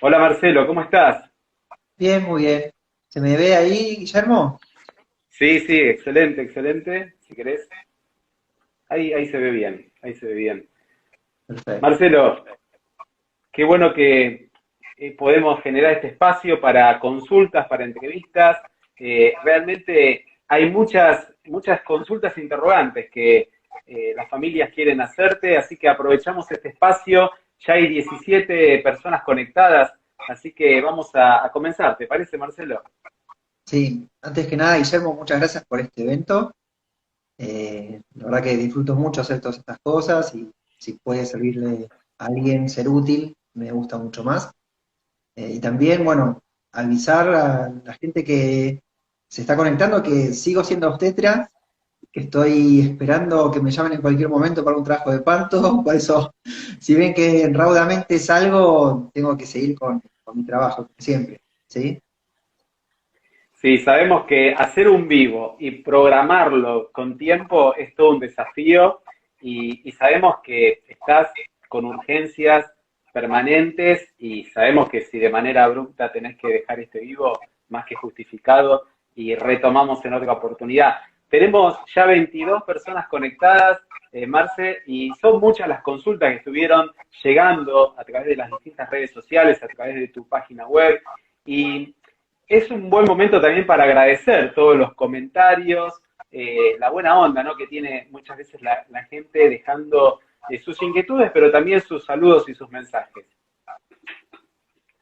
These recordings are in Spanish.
Hola Marcelo, ¿cómo estás? Bien, muy bien. ¿Se me ve ahí, Guillermo? Sí, sí, excelente, excelente. Si querés, ahí se ve bien, ahí se ve bien. Perfecto. Marcelo, qué bueno que podemos generar este espacio para consultas, para entrevistas. Realmente hay muchas consultas interrogantes que las familias quieren hacerte, así que aprovechamos este espacio. Ya hay 17 personas conectadas, así que vamos a comenzar. ¿Te parece, Marcelo? Sí, antes que nada, Guillermo, muchas gracias por este evento. La verdad que disfruto mucho hacer todas estas cosas y si puede servirle a alguien, ser útil, me gusta mucho más. Y también, bueno, avisar a la gente que se está conectando que sigo siendo obstetra, que estoy esperando que me llamen en cualquier momento para un trabajo de parto. Por eso, si ven que raudamente salgo, tengo que seguir con mi trabajo, como siempre. ¿Sí? Sí, sabemos que hacer un vivo y programarlo con tiempo es todo un desafío y sabemos que estás con urgencias permanentes y sabemos que si de manera abrupta tenés que dejar este vivo, más que justificado y retomamos en otra oportunidad. Tenemos ya 22 personas conectadas, Marce, y son muchas las consultas que estuvieron llegando a través de las distintas redes sociales, a través de tu página web. Y es un buen momento también para agradecer todos los comentarios, la buena onda, ¿no? Que tiene muchas veces la gente dejando sus inquietudes, pero también sus saludos y sus mensajes.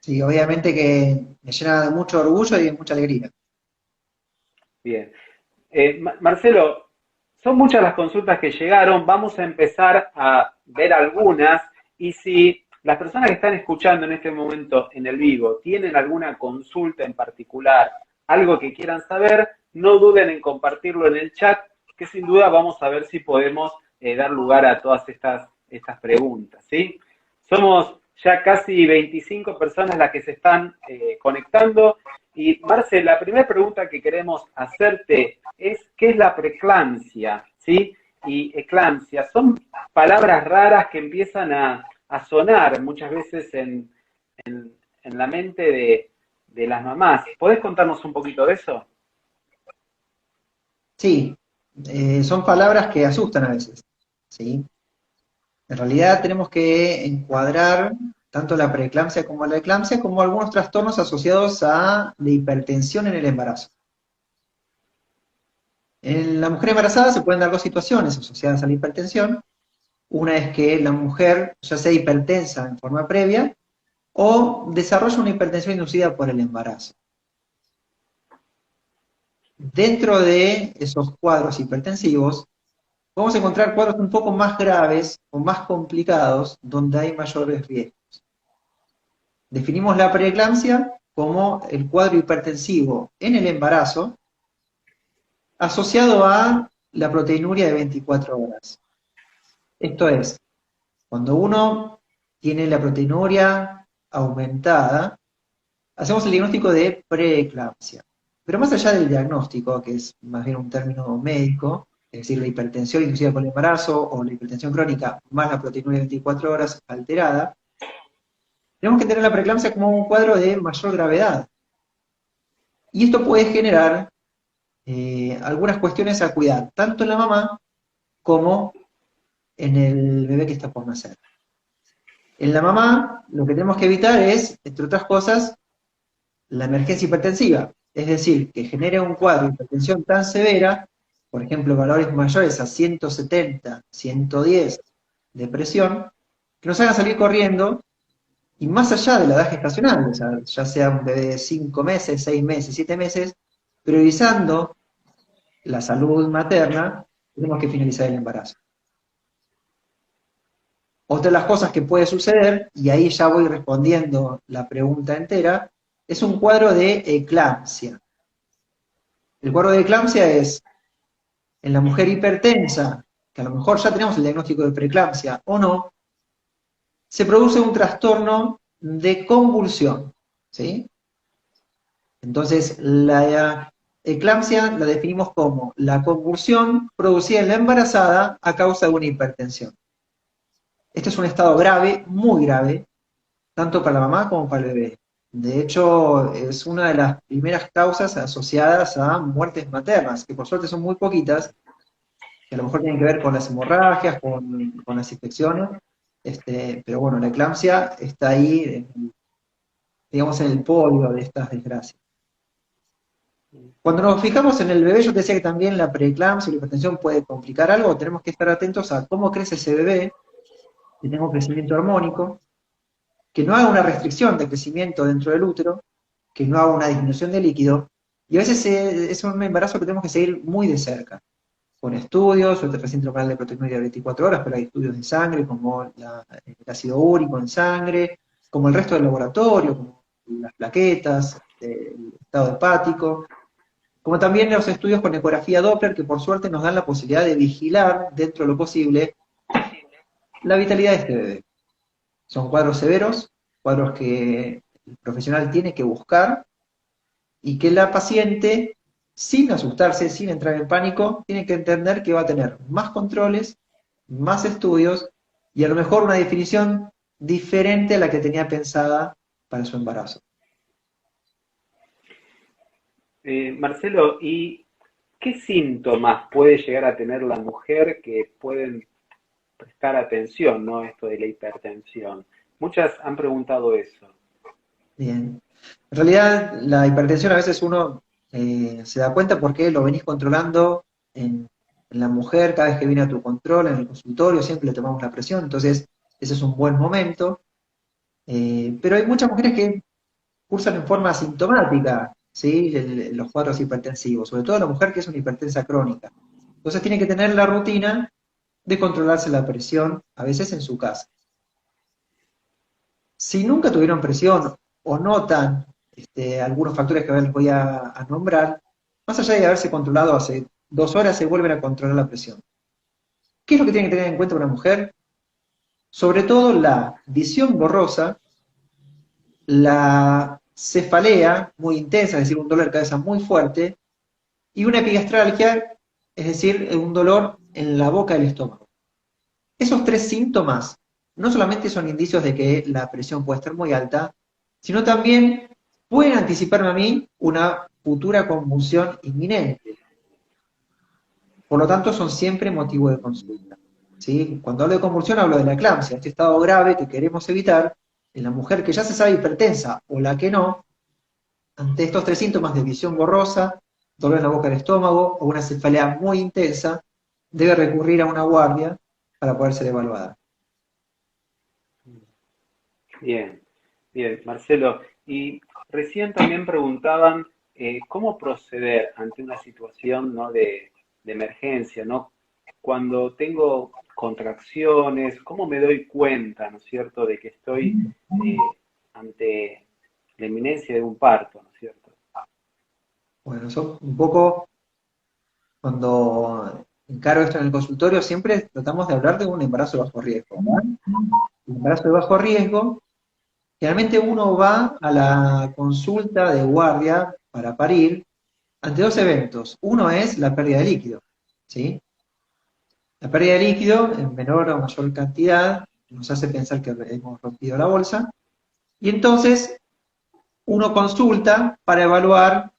Sí, obviamente que me llena de mucho orgullo y de mucha alegría. Bien. Marcelo, son muchas las consultas que llegaron, vamos a empezar a ver algunas y si las personas que están escuchando en este momento en el vivo tienen alguna consulta en particular, algo que quieran saber, no duden en compartirlo en el chat, que sin duda vamos a ver si podemos dar lugar a todas estas preguntas, ¿sí? Somos ya casi 25 personas las que se están conectando y Marce, la primera pregunta que queremos hacerte es ¿qué es la preeclampsia? ¿Sí? Y eclampsia son palabras raras que empiezan a sonar muchas veces en la mente de las mamás. ¿Podés contarnos un poquito de eso? Sí, son palabras que asustan a veces. ¿Sí? En realidad tenemos que encuadrar tanto la preeclampsia como la eclampsia como algunos trastornos asociados a la hipertensión en el embarazo. En la mujer embarazada se pueden dar dos situaciones asociadas a la hipertensión. Una es que la mujer ya sea hipertensa en forma previa o desarrolla una hipertensión inducida por el embarazo. Dentro de esos cuadros hipertensivos, vamos a encontrar cuadros un poco más graves o más complicados donde hay mayores riesgos. Definimos la preeclampsia como el cuadro hipertensivo en el embarazo asociado a la proteinuria de 24 horas. Esto es, cuando uno tiene la proteinuria aumentada, hacemos el diagnóstico de preeclampsia. Pero más allá del diagnóstico, que es más bien un término médico, es decir, la hipertensión inducida por el embarazo o la hipertensión crónica más la proteinuria de 24 horas alterada, tenemos que tener la preeclampsia como un cuadro de mayor gravedad. Y esto puede generar algunas cuestiones a cuidar, tanto en la mamá como en el bebé que está por nacer. En la mamá, lo que tenemos que evitar es, entre otras cosas, la emergencia hipertensiva, es decir, que genere un cuadro de hipertensión tan severa, por ejemplo, valores mayores a 170, 110 de presión, que nos hagan salir corriendo y más allá de la edad gestacional, o sea, ya sea un bebé de 5 meses, 6 meses, 7 meses, priorizando la salud materna, tenemos que finalizar el embarazo. Otra de las cosas que puede suceder, y ahí ya voy respondiendo la pregunta entera, es un cuadro de eclampsia. El cuadro de eclampsia es en la mujer hipertensa, que a lo mejor ya tenemos el diagnóstico de preeclampsia o no, se produce un trastorno de convulsión. ¿Sí? Entonces, la eclampsia la definimos como la convulsión producida en la embarazada a causa de una hipertensión. Este es un estado grave, muy grave, tanto para la mamá como para el bebé. De hecho, es una de las primeras causas asociadas a muertes maternas, que por suerte son muy poquitas, que a lo mejor tienen que ver con las hemorragias, con las infecciones, pero bueno, la eclampsia está ahí, digamos, en el podio de estas desgracias. Cuando nos fijamos en el bebé, yo te decía que también la preeclampsia y la hipertensión puede complicar algo, tenemos que estar atentos a cómo crece ese bebé, si tengo crecimiento hormónico, que no haga una restricción de crecimiento dentro del útero, que no haga una disminución de líquido, y a veces es un embarazo que tenemos que seguir muy de cerca, con estudios, el recinto local de proteinuria de 24 horas, pero hay estudios de sangre, como el ácido úrico en sangre, como el resto del laboratorio, como las plaquetas, el estado hepático, como también los estudios con ecografía Doppler, que por suerte nos dan la posibilidad de vigilar, dentro de lo posible, la vitalidad de este bebé. Son cuadros severos, cuadros que el profesional tiene que buscar y que la paciente, sin asustarse, sin entrar en pánico, tiene que entender que va a tener más controles, más estudios y a lo mejor una definición diferente a la que tenía pensada para su embarazo. Marcelo, ¿y qué síntomas puede llegar a tener la mujer que pueden prestar atención, ¿no? Esto de la hipertensión. Muchas han preguntado eso. Bien. En realidad, la hipertensión a veces uno se da cuenta porque lo venís controlando en la mujer cada vez que viene a tu control, en el consultorio, siempre le tomamos la presión, entonces ese es un buen momento. Pero hay muchas mujeres que cursan en forma asintomática, ¿sí? Los cuadros hipertensivos, sobre todo la mujer que es una hipertensa crónica. Entonces tiene que tener la rutina de controlarse la presión, a veces en su casa. Si nunca tuvieron presión o notan algunos factores que ahora les voy a nombrar, más allá de haberse controlado hace 2 horas, se vuelven a controlar la presión. ¿Qué es lo que tiene que tener en cuenta una mujer? Sobre todo la visión borrosa, la cefalea muy intensa, es decir, un dolor de cabeza muy fuerte, y una epigastralgia, es decir, un dolor en la boca del estómago. Esos 3 síntomas no solamente son indicios de que la presión puede estar muy alta, sino también pueden anticiparme a mí una futura convulsión inminente. Por lo tanto, son siempre motivo de consulta. ¿Sí? Cuando hablo de convulsión hablo de la eclampsia, este estado grave que queremos evitar en la mujer que ya se sabe hipertensa o la que no, ante estos 3 síntomas de visión borrosa, dolor en la boca del estómago o una cefalea muy intensa, debe recurrir a una guardia para poder ser evaluada. Bien, bien, Marcelo. Y recién también preguntaban cómo proceder ante una situación, ¿no? de emergencia, ¿no? Cuando tengo contracciones, ¿cómo me doy cuenta, ¿no es cierto?, de que estoy ante la inminencia de un parto, ¿no es cierto? Bueno, eso un poco cuando encaro esto en el consultorio, siempre tratamos de hablar de un embarazo de bajo riesgo, ¿verdad? Un embarazo de bajo riesgo, generalmente uno va a la consulta de guardia para parir ante 2 eventos. Uno es la pérdida de líquido, ¿sí? La pérdida de líquido en menor o mayor cantidad nos hace pensar que hemos rompido la bolsa, y entonces uno consulta para evaluar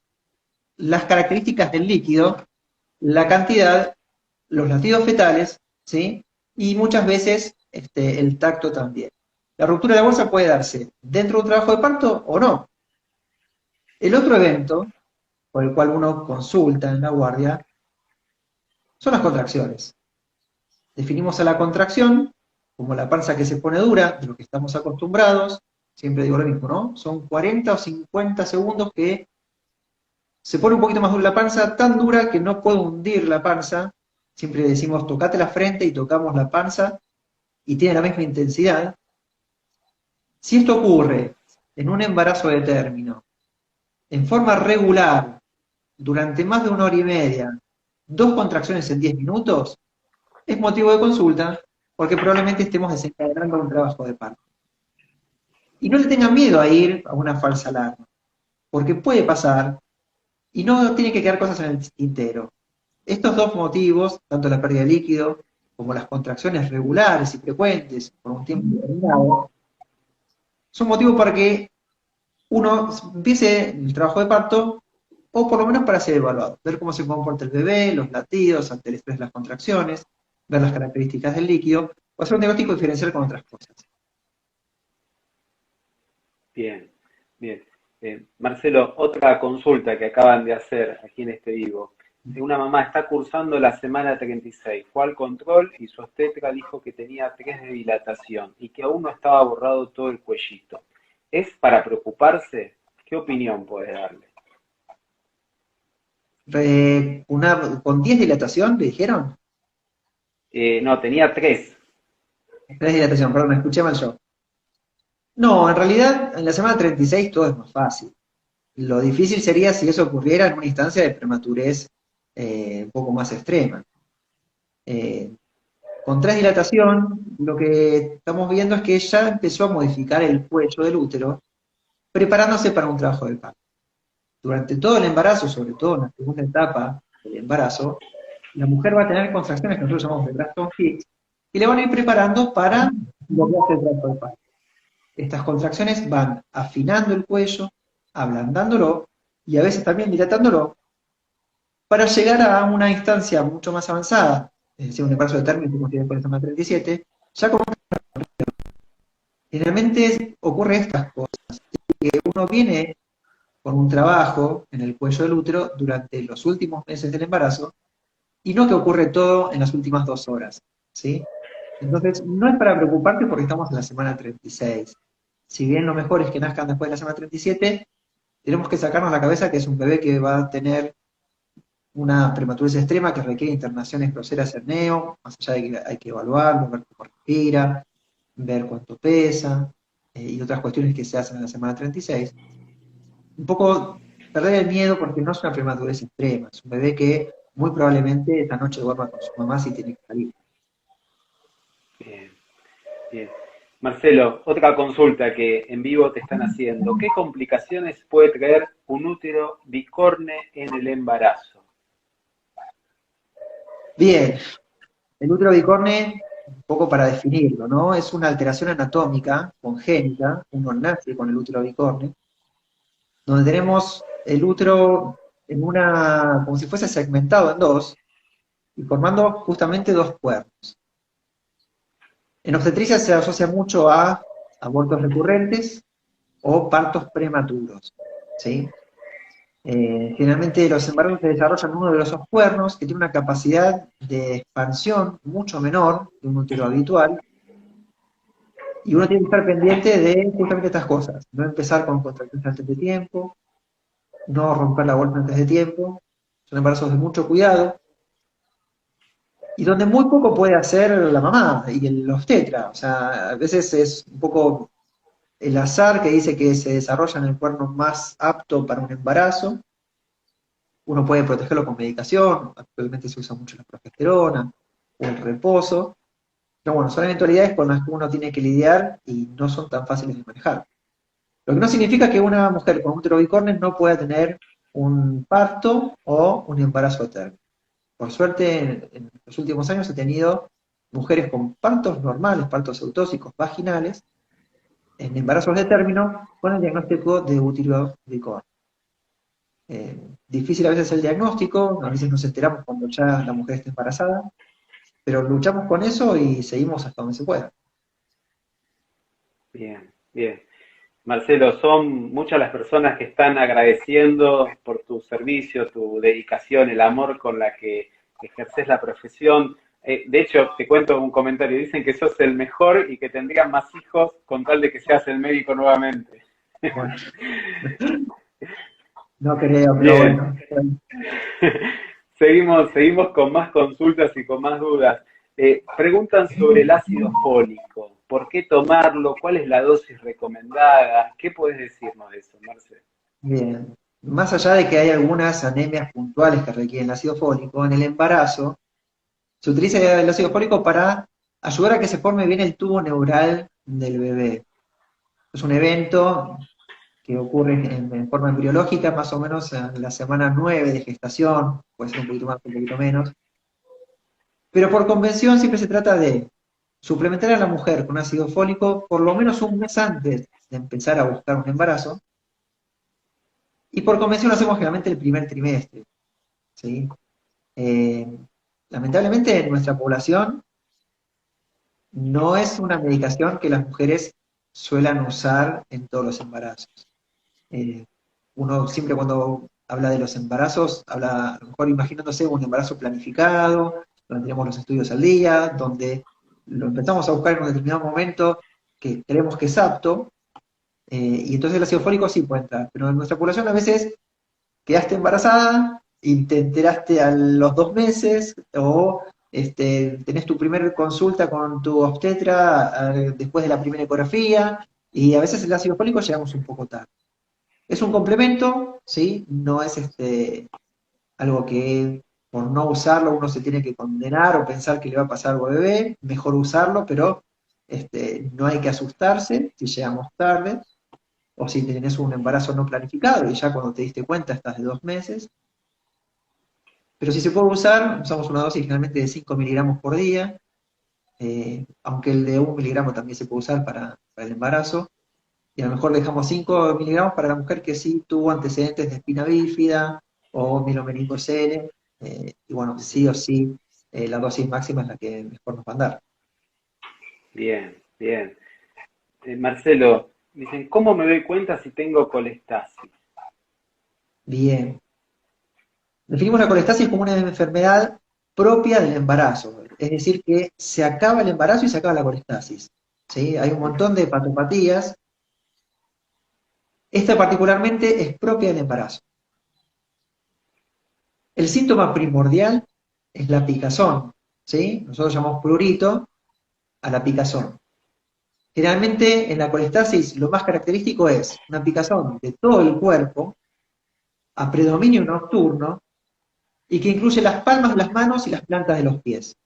las características del líquido, la cantidad, los latidos fetales, ¿sí? Y muchas veces el tacto también. La ruptura de la bolsa puede darse dentro de un trabajo de parto o no. El otro evento, por el cual uno consulta en la guardia, son las contracciones. Definimos a la contracción como la panza que se pone dura, de lo que estamos acostumbrados, siempre digo lo mismo, ¿no? Son 40 o 50 segundos que se pone un poquito más dura la panza, tan dura que no puedo hundir la panza. Siempre decimos tocate la frente y tocamos la panza y tiene la misma intensidad. Si esto ocurre en un embarazo de término, en forma regular, durante más de 1 hora y media, 2 contracciones en 10 minutos, es motivo de consulta porque probablemente estemos desencadenando un trabajo de parto. Y no le tengan miedo a ir a una falsa alarma, porque puede pasar y no tiene que quedar cosas en el tintero. Estos 2 motivos, tanto la pérdida de líquido como las contracciones regulares y frecuentes por un tiempo determinado, son motivos para que uno empiece el trabajo de parto, o por lo menos para ser evaluado, ver cómo se comporta el bebé, los latidos, ante el estrés de las contracciones, ver las características del líquido, o hacer un diagnóstico diferencial con otras cosas. Bien, bien. Marcelo, otra consulta que acaban de hacer aquí en este vivo. Una mamá está cursando la semana 36, fue al control y su obstetra dijo que tenía 3 de dilatación y que aún no estaba borrado todo el cuellito. ¿Es para preocuparse? ¿Qué opinión puede darle? Con 10 dilatación, ¿le dijeron? No, tenía 3. 3 dilatación, perdón, me escuché mal yo. No, en realidad en la semana 36 todo es más fácil. Lo difícil sería si eso ocurriera en una instancia de prematurez un poco más extrema. Eh, con 3 dilatación, lo que estamos viendo es que ella empezó a modificar el cuello del útero, preparándose para un trabajo de parto. Durante todo el embarazo, sobre todo en la segunda etapa del embarazo, la mujer va a tener contracciones que nosotros llamamos de Braxton Hicks, y le van a ir preparando para lo que hace el trabajo de parto. Estas contracciones van afinando el cuello, ablandándolo y a veces también dilatándolo para llegar a una instancia mucho más avanzada, es decir, un embarazo de término, como tiene por ejemplo 37, ya con generalmente ocurre estas cosas, que uno viene con un trabajo en el cuello del útero durante los últimos meses del embarazo y no que ocurre todo en las últimas 2 horas, ¿sí? Entonces, no es para preocuparte porque estamos en la semana 36. Si bien lo mejor es que nazcan después de la semana 37, tenemos que sacarnos la cabeza que es un bebé que va a tener una prematurez extrema que requiere internaciones groseras en neo, más allá de que hay que evaluarlo, ver cómo respira, ver cuánto pesa, y otras cuestiones que se hacen en la semana 36. Un poco perder el miedo porque no es una prematurez extrema, es un bebé que muy probablemente esta noche duerma con su mamá si tiene que salir. Bien, bien. Marcelo, otra consulta que en vivo te están haciendo. ¿Qué complicaciones puede traer un útero bicorne en el embarazo? Bien, el útero bicorne, un poco para definirlo, ¿no? Es una alteración anatómica congénita, uno nace con el útero bicorne, donde tenemos el útero como si fuese segmentado en dos, y formando justamente dos cuerpos. En obstetricia se asocia mucho a abortos recurrentes o partos prematuros, ¿sí? Generalmente los embarazos se desarrollan en uno de los dos cuernos, que tiene una capacidad de expansión mucho menor que un útero habitual, y uno tiene que estar pendiente de justamente estas cosas, no empezar con contracciones antes de tiempo, no romper la bolsa antes de tiempo, son embarazos de mucho cuidado, y donde muy poco puede hacer la mamá y el obstetra, o sea, a veces es un poco el azar que dice que se desarrolla en el cuerno más apto para un embarazo. Uno puede protegerlo con medicación, actualmente se usa mucho la progesterona o el reposo, pero bueno, son eventualidades con las que uno tiene que lidiar y no son tan fáciles de manejar. Lo que no significa que una mujer con útero bicorne no pueda tener un parto o un embarazo térmico. Por suerte, en los últimos años he tenido mujeres con partos normales, partos eutóxicos vaginales, en embarazos de término, con el diagnóstico de útero bicorne. Difícil a veces el diagnóstico, a veces nos enteramos cuando ya la mujer está embarazada, pero luchamos con eso y seguimos hasta donde se pueda. Bien, bien. Marcelo, son muchas las personas que están agradeciendo por tu servicio, tu dedicación, el amor con la que ejerces la profesión. De hecho, te cuento un comentario, dicen que sos el mejor y que tendrían más hijos con tal de que seas el médico nuevamente. Bueno, no creo, pero Bien, bueno. seguimos con más consultas y con más dudas. Preguntan sobre el ácido fólico. ¿Por qué tomarlo? ¿Cuál es la dosis recomendada? ¿Qué puedes decirnos de eso, Marcelo? Bien. Más allá de que hay algunas anemias puntuales que requieren ácido fólico, en el embarazo se utiliza el ácido fólico para ayudar a que se forme bien el tubo neural del bebé. Es un evento que ocurre en forma embriológica más o menos en la semana 9 de gestación, puede ser un poquito más, un poquito menos, pero por convención siempre se trata de suplementar a la mujer con ácido fólico por lo menos un mes antes de empezar a buscar un embarazo, y por convención lo hacemos generalmente el primer trimestre, ¿sí? Eh, Lamentablemente en nuestra población no es una medicación que las mujeres suelan usar en todos los embarazos. Eh, Uno siempre cuando habla de los embarazos, habla a lo mejor imaginándose un embarazo planificado, donde tenemos los estudios al día, donde lo empezamos a buscar en un determinado momento que creemos que es apto, y entonces el ácido fólico sí puede entrar. Pero en nuestra población a veces quedaste embarazada y te enteraste a los 2 meses, o tenés tu primera consulta con tu obstetra después de la primera ecografía, y a veces el ácido fólico llegamos un poco tarde. Es un complemento, ¿sí? No es algo que por no usarlo uno se tiene que condenar o pensar que le va a pasar algo al bebé, mejor usarlo, pero no hay que asustarse si llegamos tarde, o si tenés un embarazo no planificado y ya cuando te diste cuenta estás de 2 meses. Pero si se puede usar, usamos una dosis generalmente de 5 miligramos por día, aunque el de 1 miligramo también se puede usar para el embarazo, y a lo mejor dejamos 5 miligramos para la mujer que sí tuvo antecedentes de espina bífida o mielomeningocele, y bueno, sí o sí, la dosis máxima es la que mejor nos va a dar. Bien, bien. Marcelo, dicen, ¿cómo me doy cuenta si tengo colestasis? Bien. Definimos la colestasis como una enfermedad propia del embarazo, es decir, que se acaba el embarazo y se acaba la colestasis, ¿sí? Hay un montón de patopatías. Esta particularmente es propia del embarazo. El síntoma primordial es la picazón, ¿sí? Nosotros llamamos prurito a la picazón. Generalmente en la colestasis lo más característico es una picazón de todo el cuerpo, a predominio nocturno, y que incluye las palmas de las manos y las plantas de los pies.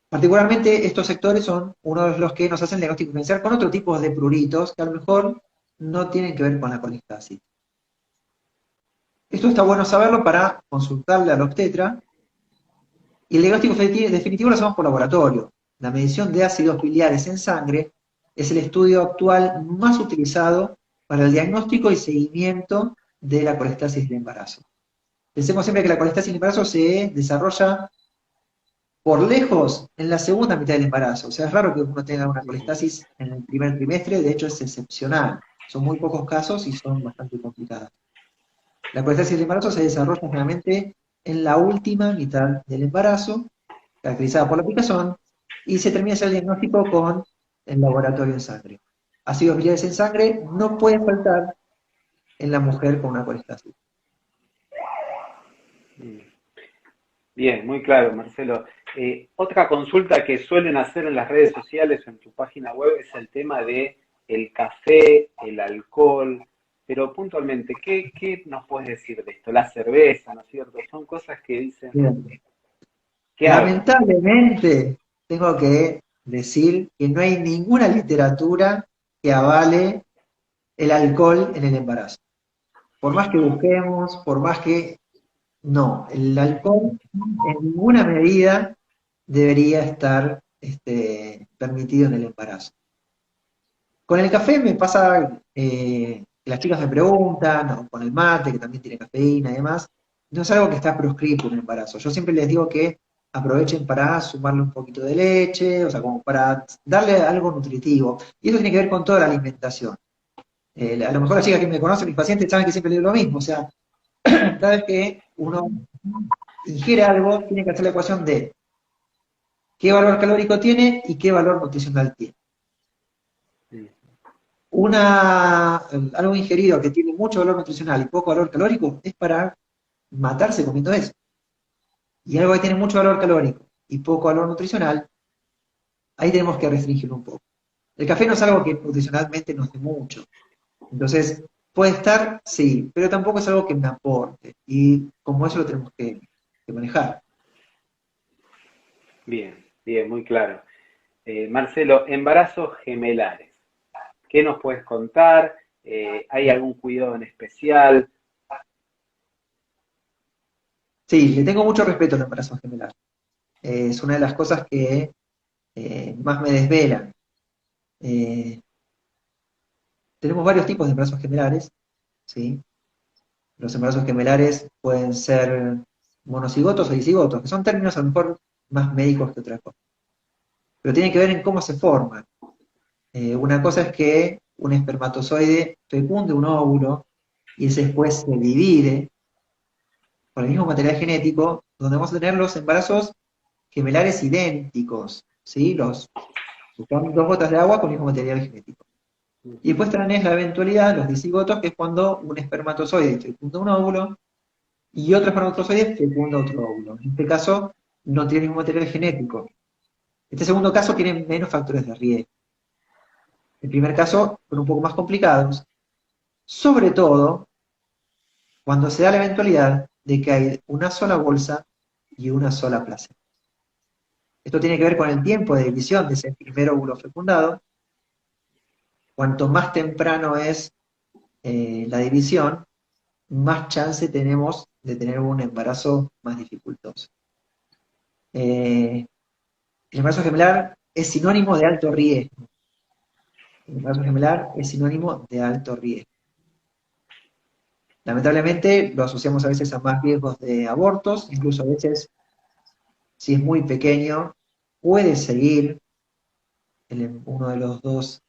Particularmente estos sectores son uno de los que nos hacen el diagnóstico diferencial con otro tipo de pruritos que a lo mejor no tienen que ver con la colestasis. Esto está bueno saberlo para consultarle al obstetra, y el diagnóstico definitivo lo hacemos por laboratorio. La medición de ácidos biliares en sangre es el estudio actual más utilizado para el diagnóstico y seguimiento de la colestasis del embarazo. Pensemos siempre que la colestasis del embarazo se desarrolla por lejos en la segunda mitad del embarazo. O sea, es raro que uno tenga una colestasis en el primer trimestre, de hecho es excepcional. Son muy pocos casos y son bastante complicadas. La colestasis del embarazo se desarrolla generalmente en la última mitad del embarazo, caracterizada por la picazón, y se termina ese diagnóstico con el laboratorio en sangre. Ácidos biliares en sangre no pueden faltar en la mujer con una colestasis. Bien, muy claro, Marcelo. Otra consulta que suelen hacer en las redes sociales o en tu página web es el tema de el café, el alcohol, pero puntualmente, ¿qué nos puedes decir de esto? La cerveza, ¿no es cierto? Son cosas que dicen, Bien. ¿qué hago? Lamentablemente, tengo que decir que no hay ninguna literatura que avale el alcohol en el embarazo. Por más que busquemos, por más que... No, el alcohol en ninguna medida debería estar permitido en el embarazo. Con el café me pasa que las chicas me preguntan, o con el mate, que también tiene cafeína y demás, no es algo que está proscrito en el embarazo. Yo siempre les digo que aprovechen para sumarle un poquito de leche, o sea, como para darle algo nutritivo. Y eso tiene que ver con toda la alimentación. A lo mejor las chicas que me conocen, mis pacientes, saben que siempre les digo lo mismo. O sea, cada vez que uno ingiere algo, tiene que hacer la ecuación de qué valor calórico tiene y qué valor nutricional tiene. Algo ingerido que tiene mucho valor nutricional y poco valor calórico es para matarse comiendo eso. Y algo que tiene mucho valor calórico y poco valor nutricional, ahí tenemos que restringirlo un poco. El café no es algo que nutricionalmente nos dé mucho. Entonces, puede estar, sí, pero tampoco es algo que me aporte. Y como eso lo tenemos que manejar. Bien, bien, muy claro. Marcelo, embarazos gemelares. ¿Qué nos puedes contar? ¿Hay algún cuidado en especial? Sí, le tengo mucho respeto al embarazo gemelar. Es una de las cosas que más me desvela. Eh, Tenemos varios tipos de embarazos gemelares, ¿sí? Los embarazos gemelares pueden ser monocigotos o dicigotos, que son términos a lo mejor más médicos que otra cosa. Pero tiene que ver en cómo se forman. Una cosa es que un espermatozoide fecunde un óvulo y ese después se divide con el mismo material genético, donde vamos a tener los embarazos gemelares idénticos, ¿sí? Son dos gotas de agua con el mismo material genético. Y después tenés la eventualidad, los dicigotos, que es cuando un espermatozoide fecunda un óvulo y otro espermatozoide fecunda otro óvulo. En este caso, no tiene ningún material genético. Este segundo caso tiene menos factores de riesgo. El primer caso son un poco más complicados, sobre todo cuando se da la eventualidad de que hay una sola bolsa y una sola placenta. Esto tiene que ver con el tiempo de división de ese primer óvulo fecundado. Cuanto más temprano es la división, más chance tenemos de tener un embarazo más dificultoso. El embarazo gemelar es sinónimo de alto riesgo. El embarazo gemelar es sinónimo de alto riesgo. Lamentablemente lo asociamos a veces a más riesgos de abortos, incluso a veces, si es muy pequeño, puede seguir uno de los dos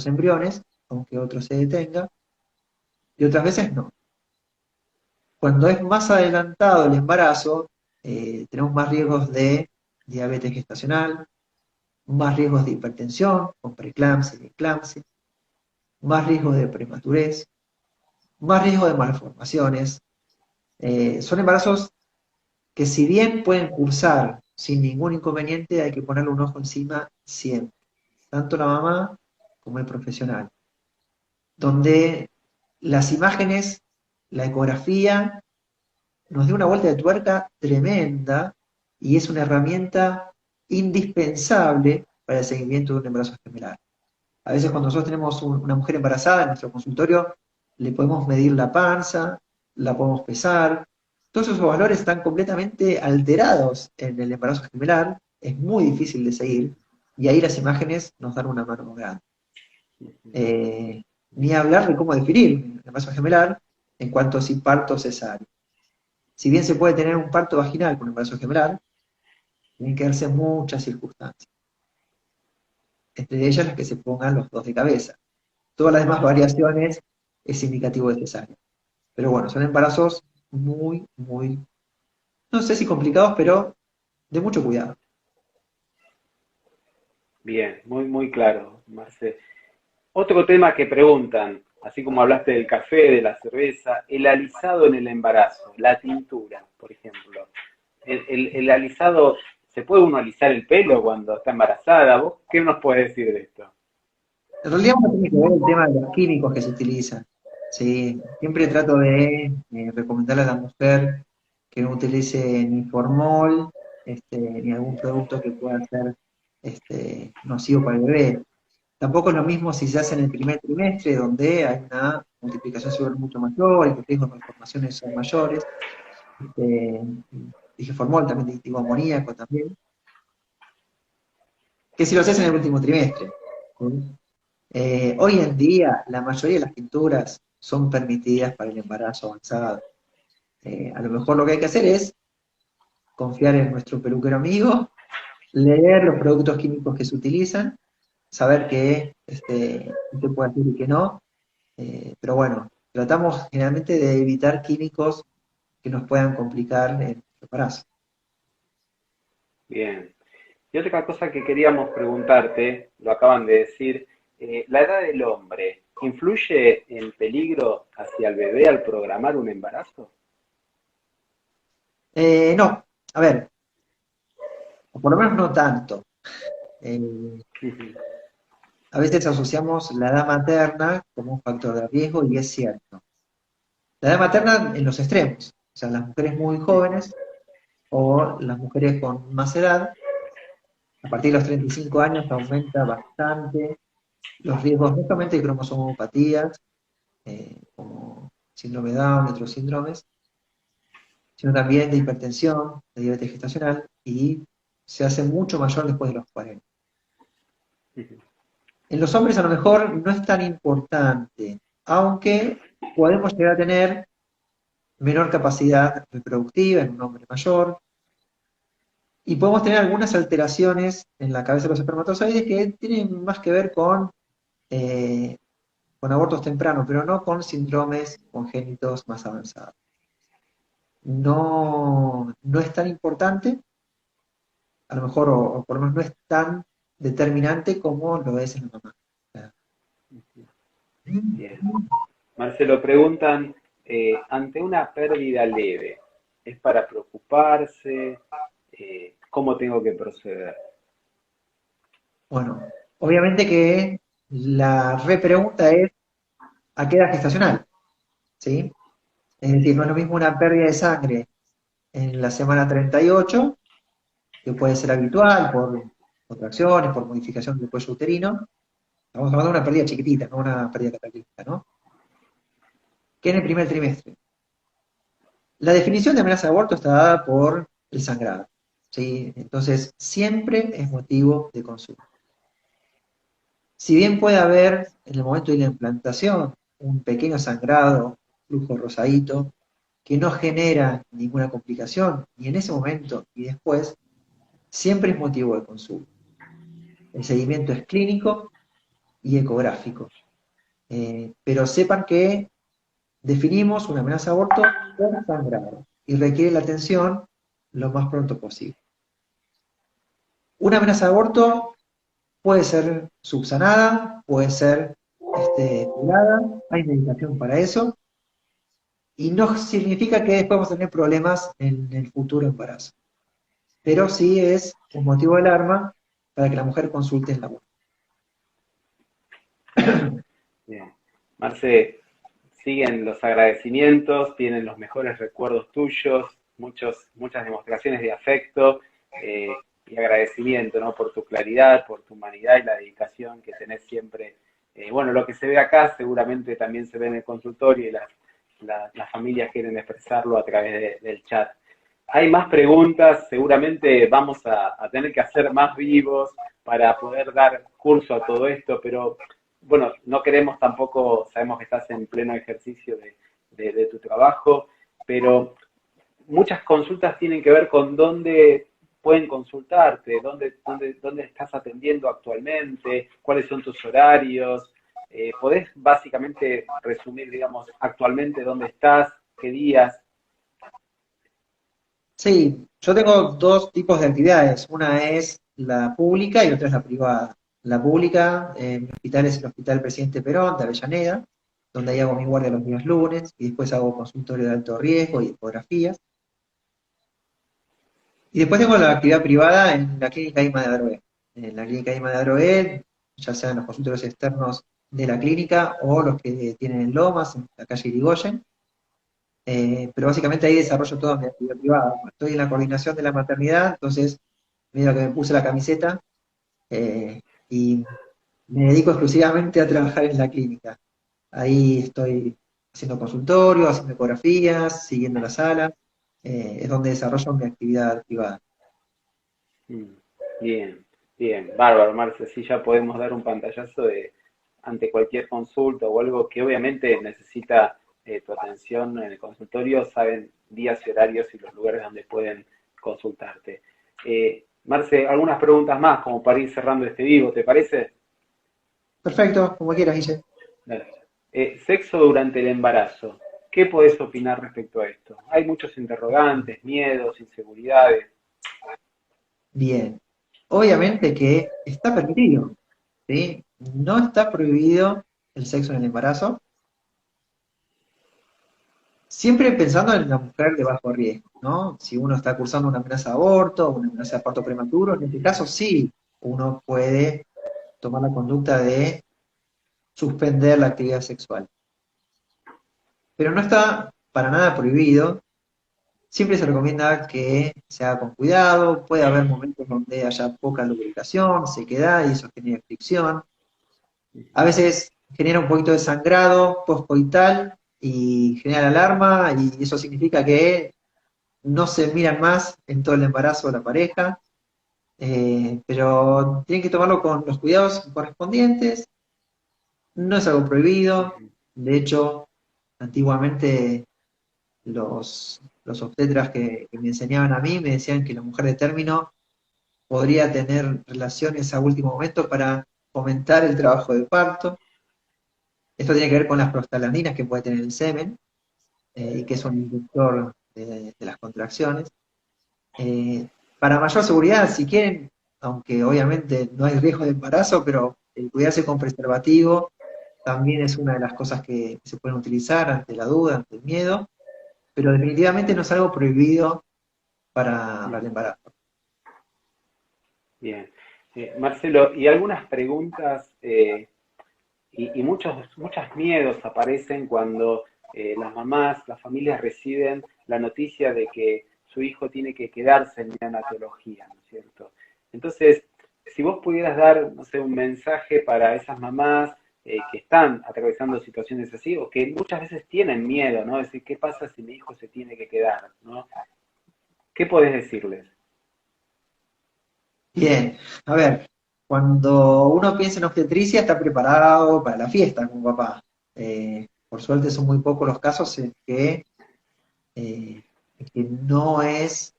embriones, aunque otro se detenga, y otras veces no. Cuando es más adelantado el embarazo, tenemos más riesgos de diabetes gestacional, más riesgos de hipertensión, con preeclampsia y eclampsia, más riesgos de prematurez, más riesgo de malformaciones. Son embarazos que si bien pueden cursar sin ningún inconveniente, hay que ponerle un ojo encima siempre, tanto la mamá como el profesional, donde las imágenes, la ecografía, nos dio una vuelta de tuerca tremenda y es una herramienta indispensable para el seguimiento de un embarazo gemelar. A veces cuando nosotros tenemos una mujer embarazada en nuestro consultorio, le podemos medir la panza, la podemos pesar. Todos esos valores están completamente alterados en el embarazo gemelar, es muy difícil de seguir, y ahí las imágenes nos dan una mano grande. Ni hablar de cómo definir un embarazo gemelar en cuanto a si parto o cesárea. Si bien se puede tener un parto vaginal con un embarazo gemelar, tienen que darse muchas circunstancias. Entre ellas las que se pongan los dos de cabeza. Todas las demás variaciones es indicativo de cesárea. Pero bueno, son embarazos muy, muy, no sé si complicados, pero de mucho cuidado. Bien, muy, muy claro, Marce. Otro tema que preguntan, así como hablaste del café, de la cerveza, el alisado en el embarazo, la tintura, por ejemplo. El alisado, ¿se puede uno alisar el pelo cuando está embarazada? ¿Vos qué nos puedes decir de esto? En realidad uno tiene que ver el tema de los químicos que se utilizan. Sí, siempre trato de recomendarle a la mujer que no utilice ni formol, ni algún producto que pueda ser nocivo para el bebé. Tampoco es lo mismo si se hace en el primer trimestre, donde hay una multiplicación celular mucho mayor y los riesgos de malformaciones son mayores. Este, Dije formol, también digo amoníaco también, que si lo haces en el último trimestre. ¿Sí? Hoy en día, la mayoría de las pinturas son permitidas para el embarazo avanzado. A lo mejor lo que hay que hacer es confiar en nuestro peluquero amigo, leer los productos químicos que se utilizan, saber qué se puede hacer y qué no. Pero bueno, tratamos generalmente de evitar químicos que nos puedan complicar el embarazo. Bien. Y otra cosa que queríamos preguntarte, lo acaban de decir, la edad del hombre, ¿influye en peligro hacia el bebé al programar un embarazo? No, a ver, o por lo menos no tanto. Eh, a veces asociamos la edad materna como un factor de riesgo y es cierto. La edad materna en los extremos, o sea, las mujeres muy jóvenes o las mujeres con más edad, a partir de los 35 años aumenta bastante los riesgos no solamente de cromosomopatías, como síndrome de Down y otros síndromes, sino también de hipertensión, de diabetes gestacional y se hace mucho mayor después de los 40. Ujú. En los hombres a lo mejor no es tan importante, aunque podemos llegar a tener menor capacidad reproductiva en un hombre mayor, y podemos tener algunas alteraciones en la cabeza de los espermatozoides que tienen más que ver eh, con abortos tempranos, pero no con síndromes congénitos más avanzados. No es tan importante, a lo mejor, o por lo menos no es tan determinante como lo es en la mamá. Bien. Marcelo, preguntan, ante una pérdida leve, ¿es para preocuparse? ¿Cómo tengo que proceder? Bueno, obviamente que la repregunta es ¿a qué edad gestacional? ¿Sí? Es decir, no es lo mismo una pérdida de sangre en la semana 38, que puede ser habitual por contracciones, por modificación del cuello uterino. Estamos hablando de una pérdida chiquitita, no una pérdida cataclísmica, ¿no? Que en el primer trimestre. La definición de amenaza de aborto está dada por el sangrado, ¿sí? Entonces, siempre es motivo de consulta. Si bien puede haber en el momento de la implantación un pequeño sangrado, flujo rosadito, que no genera ninguna complicación, ni en ese momento ni después, siempre es motivo de consulta. El seguimiento es clínico y ecográfico. Pero sepan que definimos una amenaza de aborto por sangrado y requiere la atención lo más pronto posible. Una amenaza de aborto puede ser subsanada, puede ser curada, hay medicación para eso, y no significa que después vamos a tener problemas en el futuro embarazo. Pero sí es un motivo de alarma para que la mujer consulte en la web. Bien, bien. Marce, siguen los agradecimientos, tienen los mejores recuerdos tuyos, muchas demostraciones de afecto y agradecimiento, ¿no? Por tu claridad, por tu humanidad y la dedicación que tenés siempre. Bueno, lo que se ve acá seguramente también se ve en el consultorio y las familias quieren expresarlo a través del chat. Hay más preguntas, seguramente vamos a tener que hacer más vivos para poder dar curso a todo esto, pero bueno, no queremos tampoco, sabemos que estás en pleno ejercicio de tu trabajo, pero muchas consultas tienen que ver con dónde pueden consultarte, dónde estás atendiendo actualmente, cuáles son tus horarios. ¿Podés básicamente resumir, digamos, actualmente dónde estás, qué días? Sí, yo tengo dos tipos de actividades. Una es la pública y otra es la privada. La pública, mi hospital es el Hospital Presidente Perón de Avellaneda, donde ahí hago mi guardia los días lunes y después hago consultorio de alto riesgo y ecografías. Y después tengo la actividad privada en la clínica IMA de Adrogué. En la clínica IMA de Adrogué, ya sean los consultorios externos de la clínica o los que tienen en Lomas, en la calle Irigoyen. Pero básicamente ahí desarrollo toda mi actividad privada. Estoy en la coordinación de la maternidad, entonces, medio que me puse la camiseta y me dedico exclusivamente a trabajar en la clínica. Ahí estoy haciendo consultorio, haciendo ecografías, siguiendo la sala, es donde desarrollo mi actividad privada. Mm, bien, bien, bárbaro, Marce, así ya podemos dar un pantallazo de ante cualquier consulta o algo que obviamente necesita tu atención en el consultorio, saben días y horarios y los lugares donde pueden consultarte. Marce, algunas preguntas más como para ir cerrando este vivo, ¿te parece? Perfecto, como quieras, Guille. Dale. Sexo durante el embarazo. ¿Qué podés opinar respecto a esto? Hay muchos interrogantes, miedos, inseguridades. Bien. Obviamente que está permitido, ¿sí? No está prohibido el sexo en el embarazo, siempre pensando en la mujer de bajo riesgo, ¿no? Si uno está cursando una amenaza de aborto, una amenaza de parto prematuro, en este caso sí, uno puede tomar la conducta de suspender la actividad sexual. Pero no está para nada prohibido, siempre se recomienda que se haga con cuidado, puede haber momentos donde haya poca lubricación, sequedad y eso genera fricción. A veces genera un poquito de sangrado postcoital y genera alarma y eso significa que no se miran más en todo el embarazo de la pareja. pero tienen que tomarlo con los cuidados correspondientes, no es algo prohibido, Ujú. de hecho, antiguamente los obstetras que me enseñaban a mí me decían que la mujer de término podría tener relaciones a último momento para fomentar el trabajo de parto. Esto tiene que ver con las prostaglandinas que puede tener el semen, y que es un inductor de las contracciones. Eh, para mayor seguridad, si quieren, aunque obviamente no hay riesgo de embarazo, pero el cuidarse con preservativo también es una de las cosas que se pueden utilizar ante la duda, ante el miedo, pero definitivamente no es algo prohibido para el Ujú. embarazo. Bien. Marcelo, y algunas preguntas y muchos miedos aparecen cuando las mamás, las familias reciben la noticia de que su hijo tiene que quedarse en neonatología, ¿no es cierto? Entonces, si vos pudieras dar, no sé, un mensaje para esas mamás que están atravesando situaciones así o que muchas veces tienen miedo, ¿no? Es decir, ¿qué pasa si mi hijo se tiene que quedar, ¿no? ¿Qué podés decirles? Bien, a ver, cuando uno piensa en obstetricia está preparado para la fiesta como papá. Por suerte son muy pocos los casos eh, en que no es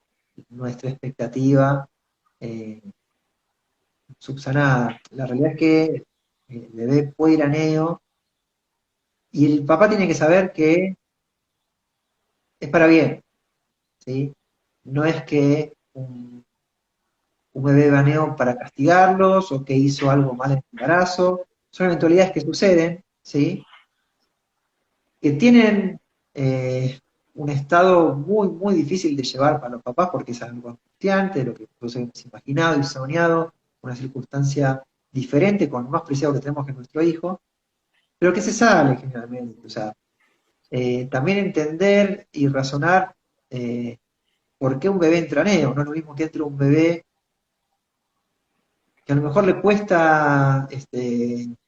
nuestra expectativa eh, subsanada. La realidad es que el bebé puede ir a neo y el papá tiene que saber que es para bien, ¿sí? No es que un bebé va a neo para castigarlos o que hizo algo mal en el embarazo. Son eventualidades que suceden, ¿sí? Que tienen un estado muy, muy difícil de llevar para los papás porque es algo angustiante, lo que nosotros hemos imaginado y soñado, una circunstancia diferente, con más preciado que tenemos que nuestro hijo, pero que se sale generalmente. O sea, también entender y razonar por qué un bebé entra neo. No es lo mismo que entre un bebé que a lo mejor le cuesta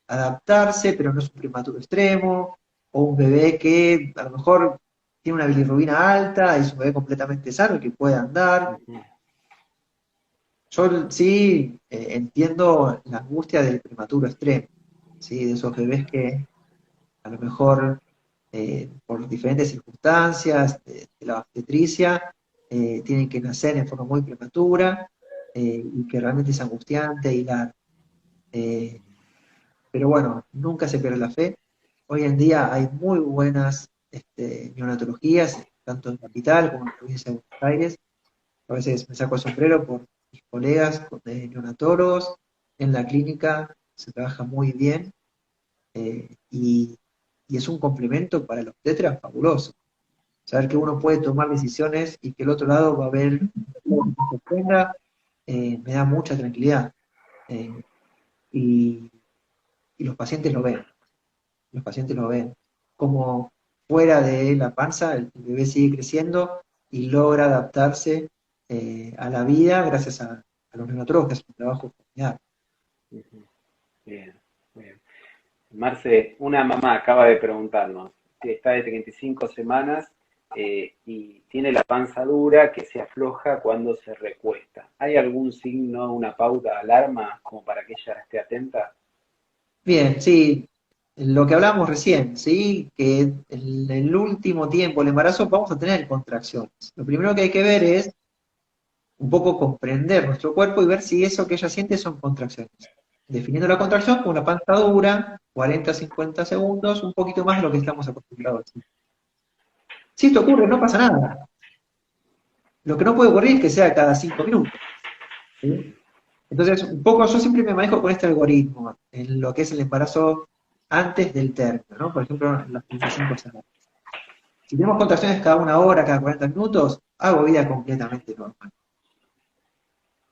adaptarse, pero no es un prematuro extremo, o un bebé que a lo mejor tiene una bilirrubina alta, es un bebé completamente sano y que puede andar. Ujú. Yo sí entiendo la angustia del prematuro extremo, ¿sí? De esos bebés que a lo mejor por diferentes circunstancias de la obstetricia tienen que nacer en forma muy prematura y que realmente es angustiante y largo. Eh, Pero bueno, nunca se pierde la fe. Hoy en día hay muy buenas neonatologías, tanto en Capital como en la provincia de Buenos Aires. A veces me saco el sombrero por mis colegas neonatólogos. En la clínica se trabaja muy bien y, y es un complemento para los obstetra fabuloso. Saber que uno puede tomar decisiones y que el otro lado va a ver lo que se tenga, me da mucha tranquilidad. Eh, y, y los pacientes lo ven. Los pacientes lo ven, como fuera de la panza el bebé sigue creciendo y logra adaptarse a la vida gracias a los neonatólogos que hacen un trabajo formidable. Ujú. Bien, bien. Marce, una mamá acaba de preguntarnos, que está de 35 semanas y tiene la panza dura que se afloja cuando se recuesta. ¿Hay algún signo, una pauta de alarma como para que ella esté atenta? Bien, sí, lo que hablamos recién, ¿sí? Que en el último tiempo del embarazo vamos a tener contracciones. Lo primero que hay que ver es un poco comprender nuestro cuerpo y ver si eso que ella siente son contracciones. Definiendo la contracción con una panza dura, 40 50 segundos, un poquito más de lo que estamos acostumbrados. Si esto ocurre, no pasa nada. Lo que no puede ocurrir es que sea cada 5 minutos. ¿Sí? Entonces, un poco yo siempre me manejo con este algoritmo en lo que es el embarazo antes del término, ¿no? Por ejemplo, en las 35 semanas. Si tenemos contracciones cada 1 hora, cada 40 minutos, hago vida completamente normal.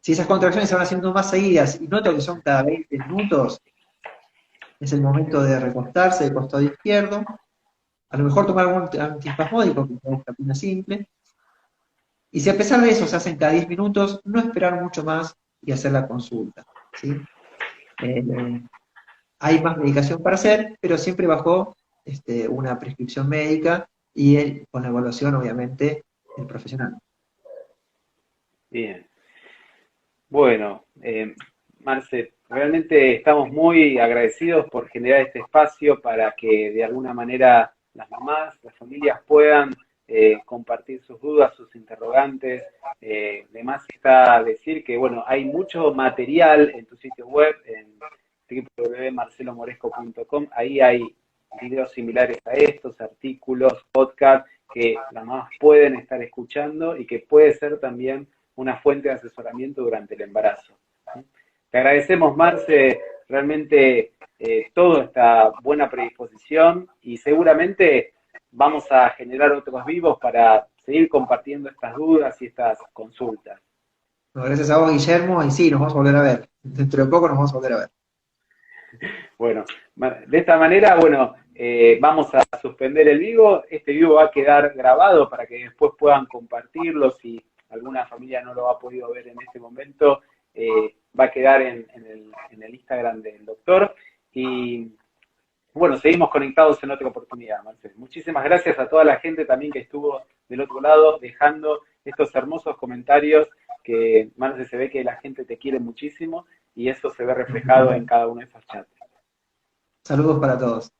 Si esas contracciones se van haciendo más seguidas y noto que son cada 20 minutos, es el momento de recostarse de costado izquierdo, a lo mejor tomar algún antiespasmódico, que es capina simple, y si a pesar de eso se hacen cada 10 minutos, no esperar mucho más y hacer la consulta. ¿Sí? Eh, Hay más medicación para hacer, pero siempre bajo una prescripción médica y con la evaluación, obviamente, del profesional. Bien. Bueno, Marce, realmente estamos muy agradecidos por generar este espacio para que de alguna manera las mamás, las familias puedan compartir sus dudas, sus interrogantes. De más está decir que, bueno, hay mucho material en tu sitio web, en www.marcelomoresco.com. Ahí hay videos similares a estos, artículos, podcasts que las mamás pueden estar escuchando y que puede ser también una fuente de asesoramiento durante el embarazo. Te agradecemos, Marce, realmente toda esta buena predisposición y seguramente vamos a generar otros vivos para seguir compartiendo estas dudas y estas consultas. Bueno, gracias a vos, Guillermo, y sí, nos vamos a volver a ver. Dentro de poco nos vamos a volver a ver. Bueno, de esta manera, bueno, vamos a suspender el vivo. Este vivo va a quedar grabado para que después puedan compartirlo. Si alguna familia no lo ha podido ver en este momento, va a quedar en el Instagram del doctor. Y bueno, seguimos conectados en otra oportunidad, Marcel. Muchísimas gracias a toda la gente también que estuvo del otro lado dejando estos hermosos comentarios que, Marcel, se ve que la gente te quiere muchísimo y eso se ve reflejado en cada uno de esos chats. Saludos para todos.